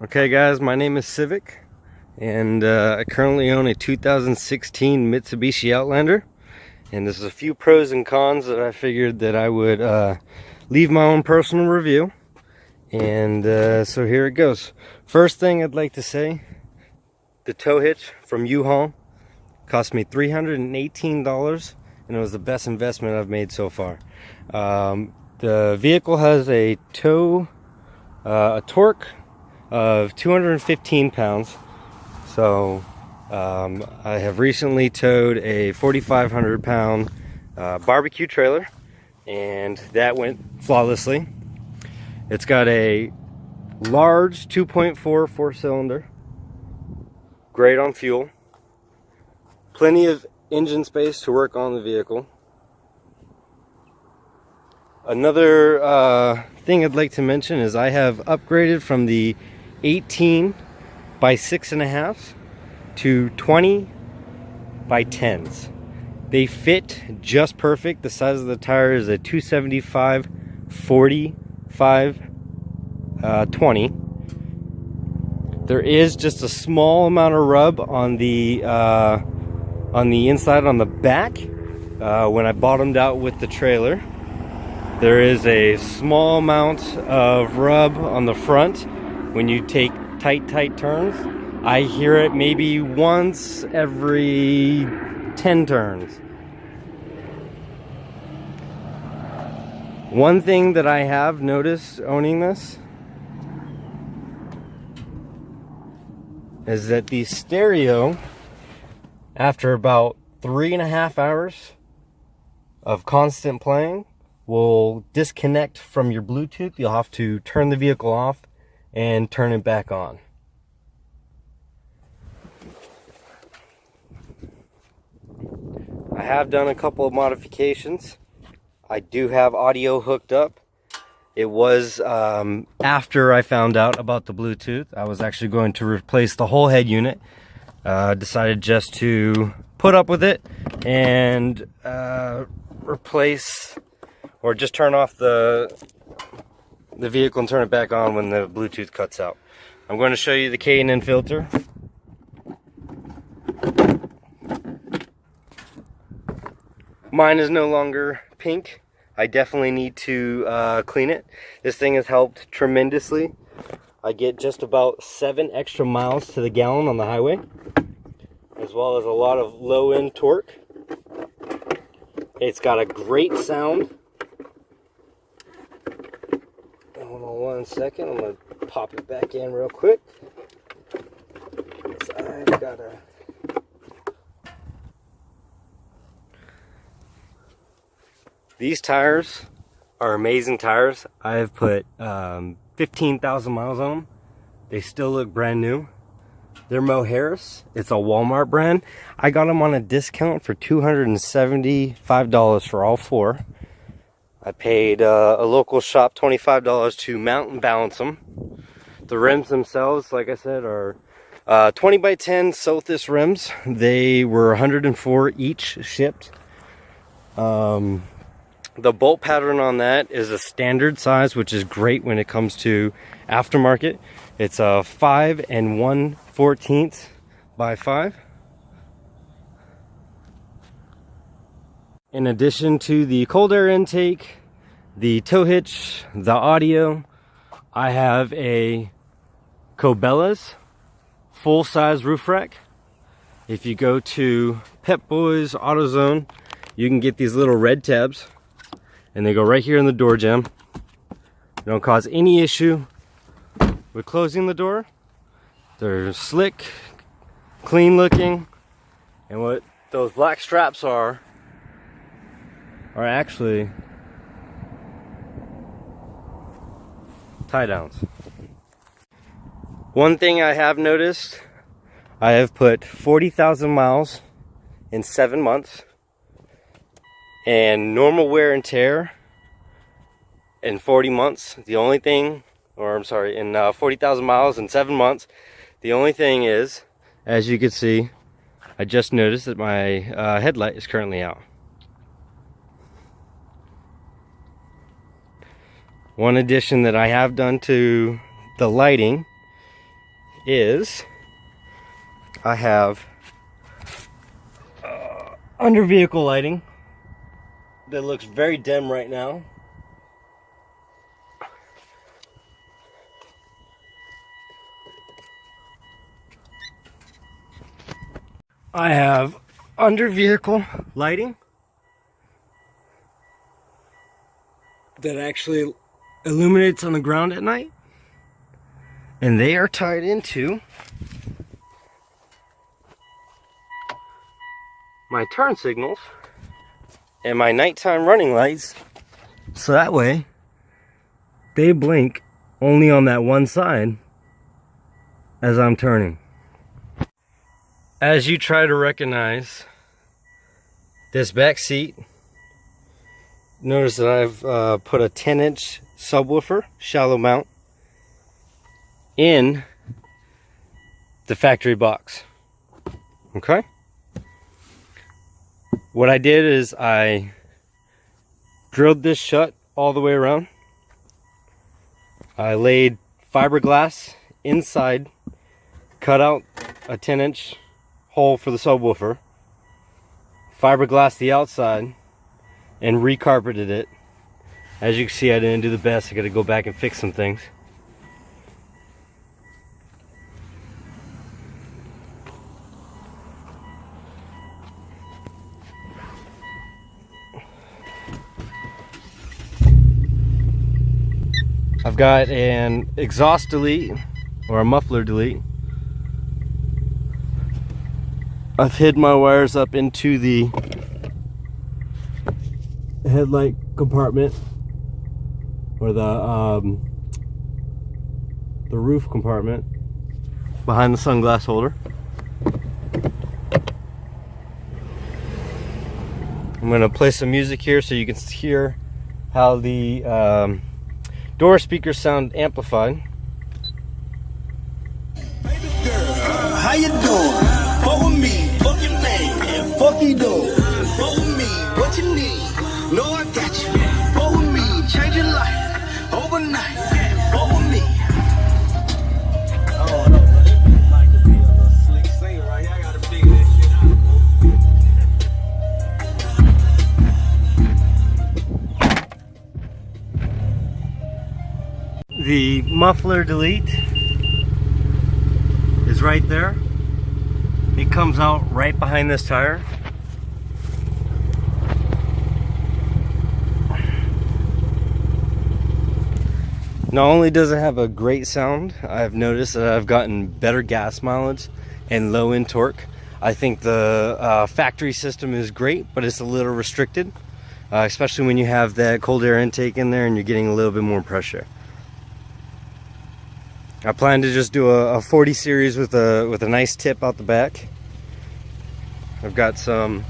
Okay guys, my name is Civic, and I currently own a 2016 Mitsubishi Outlander, and there's a few pros and cons that I figured that I would leave my own personal review, and so here it goes. First thing I'd like to say, the tow hitch from U-Haul cost me $318, and it was the best investment I've made so far. The vehicle has a torque of 215 pounds. So I have recently towed a 4,500 pound barbecue trailer, and that went flawlessly. It's got a large 2.4 4-cylinder, great on fuel, plenty of engine space to work on the vehicle. Another thing I'd like to mention is I have upgraded from the 18 by 6.5 to 20 by 10s. They fit just perfect. The size of the tire is a 275 45 20. There is just a small amount of rub on the inside on the back when I bottomed out with the trailer. There is a small amount of rub on the front when you take tight turns. I hear it maybe once every 10 turns. One thing that I have noticed owning this is that the stereo, after about 3.5 hours of constant playing, will disconnect from your Bluetooth. You'll have to turn the vehicle off and turn it back on. I have done a couple of modifications. I do have audio hooked up. It was after I found out about the Bluetooth. I was actually going to replace the whole head unit. Decided just to put up with it and replace, or just turn off the vehicle and turn it back on when the Bluetooth cuts out. I'm going to show you the K&N filter. Mine is no longer pink. I definitely need to clean it. This thing has helped tremendously. I get just about 7 extra miles to the gallon on the highway, as well as a lot of low-end torque. It's got a great sound. Hold on one second, I'm going to pop it back in real quick. I've got a... These tires are amazing tires. I have put 15,000 miles on them. They still look brand new. They're Moharris. It's a Walmart brand. I got them on a discount for $275 for all 4. I paid a local shop $25 to mount and balance them. The rims themselves, like I said, are 20 by 10 Sothis rims. They were 104 each shipped. The bolt pattern on that is a standard size, which is great when it comes to aftermarket. It's a 5 1/14 by 5. In addition to the cold air intake, the tow hitch, the audio, I have a Cabela's full-size roof rack. If you go to Pep Boys AutoZone, you can get these little red tabs, and they go right here in the door jamb. They don't cause any issue with closing the door. They're slick, clean looking, and what those black straps are actually tie downs. One thing I have noticed, I have put 40,000 miles in 7 months, and normal wear and tear in 40 months, the only thing, or I'm sorry, in 40,000 miles in 7 months, the only thing is, as you can see, I just noticed that my headlight is currently out. One addition that I have done to the lighting is I have under vehicle lighting that looks very dim right now. I have under vehicle lighting that actually illuminates on the ground at night, and they are tied into my turn signals and my nighttime running lights, so that way they blink only on that one side as I'm turning. As you try to recognize this back seat, notice that I've put a 10-inch subwoofer, shallow mount, in the factory box. Okay? What I did is I drilled this shut all the way around. I laid fiberglass inside, cut out a 10-inch hole for the subwoofer, fiberglass the outside, and recarpeted it. As you can see, I didn't do the best. I got to go back and fix some things. I've got an exhaust delete or a muffler delete. I've hid my wires up into the headlight compartment, or the roof compartment behind the sunglass holder. I'm going to play some music here so you can hear how the door speakers sound amplified. Baby girl, how you doing? Fuck with me, fuck your name, and fuck you doing. Fuck with me, what you need? No, I got you. Fuck with me, change your life overnight. Fuck with me. Oh no, this might be a little slick singer right here. I gotta figure that shit out. The muffler delete is right there. It comes out right behind this tire. Not only does it have a great sound, I've noticed that I've gotten better gas mileage and low end torque. I think the factory system is great, but it's a little restricted, especially when you have that cold air intake in there and you're getting a little bit more pressure. I plan to just do a 40 series with a nice tip out the back. I've got some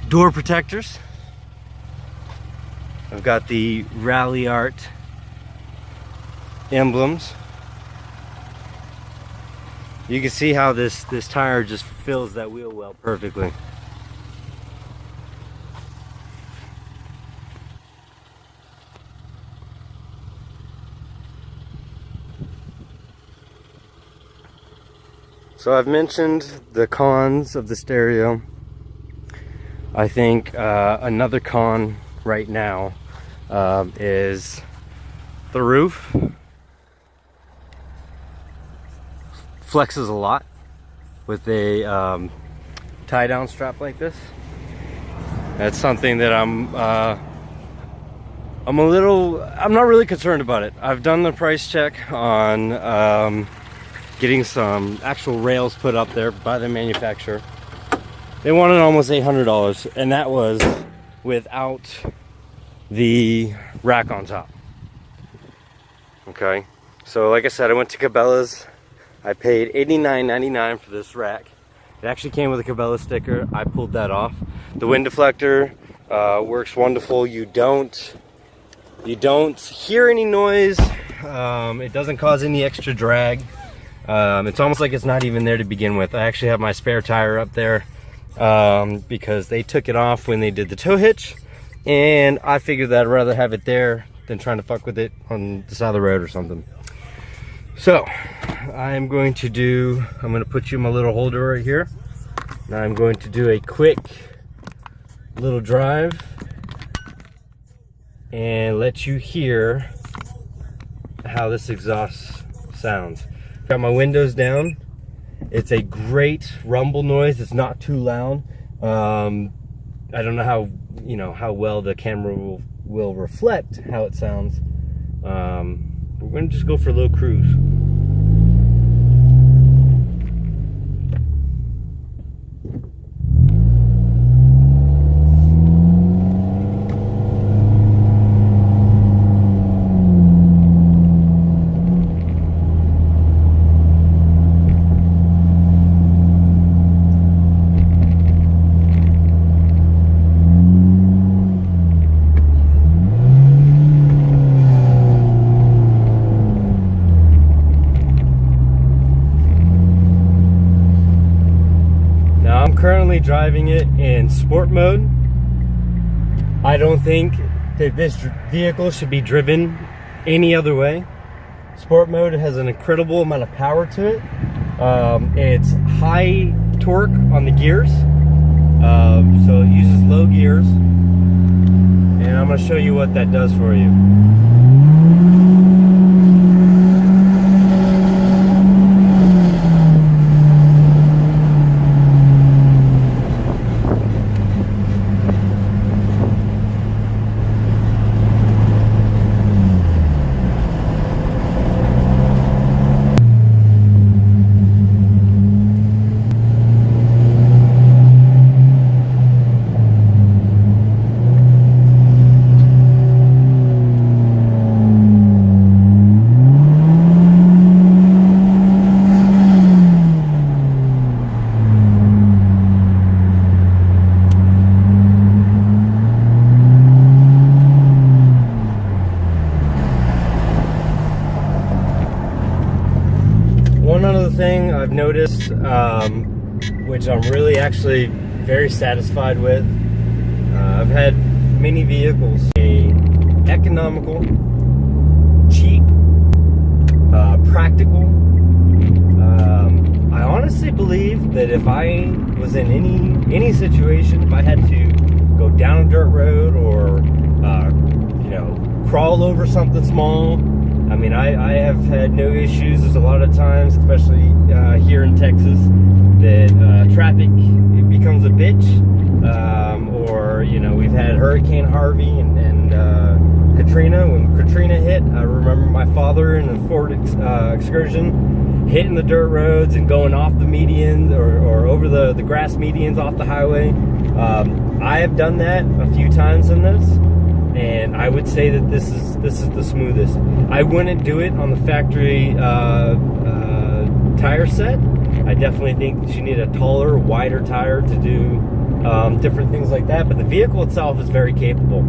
door protectors. I've got the Rally Art emblems. You can see how this tire just fills that wheel well perfectly. So I've mentioned the cons of the stereo. I think another con right now is the roof. Flexes a lot with a tie down strap like this. That's something that I'm not really concerned about it. I've done the price check on getting some actual rails put up there by the manufacturer. They wanted almost $800, and that was without the rack on top. Okay, so like I said, I went to Cabela's. I paid $89.99 for this rack. It actually came with a Cabela sticker. I pulled that off. The wind deflector works wonderful. You don't hear any noise. It doesn't cause any extra drag. It's almost like it's not even there to begin with. I actually have my spare tire up there because they took it off when they did the tow hitch, and I figured that I'd rather have it there than trying to fuck with it on the side of the road or something. So I'm going to put you in my little holder right here. Now I'm going to do a quick little drive and let you hear how this exhaust sounds. Got my windows down. It's a great rumble noise. It's not too loud. I don't know how well the camera will reflect how it sounds. We're going to just go for a little cruise. Currently driving it in sport mode. I don't think that this vehicle should be driven any other way. Sport mode has an incredible amount of power to it. It's high torque on the gears, so it uses low gears, and I'm going to show you what that does for you. One other thing I've noticed, which I'm really actually very satisfied with, I've had many vehicles, economical, cheap, practical. I honestly believe that if I was in any situation, if I had to go down a dirt road or crawl over something small, I mean, I have had no issues. There's a lot of times, especially here in Texas, that traffic it becomes a bitch, or we've had Hurricane Harvey and Katrina. When Katrina hit, I remember my father in a Ford Excursion hitting the dirt roads and going off the medians or over the grass medians off the highway. I have done that a few times in this, and I would say that this is the smoothest. I wouldn't do it on the factory tire set. I definitely think that you need a taller, wider tire to do different things like that, but the vehicle itself is very capable.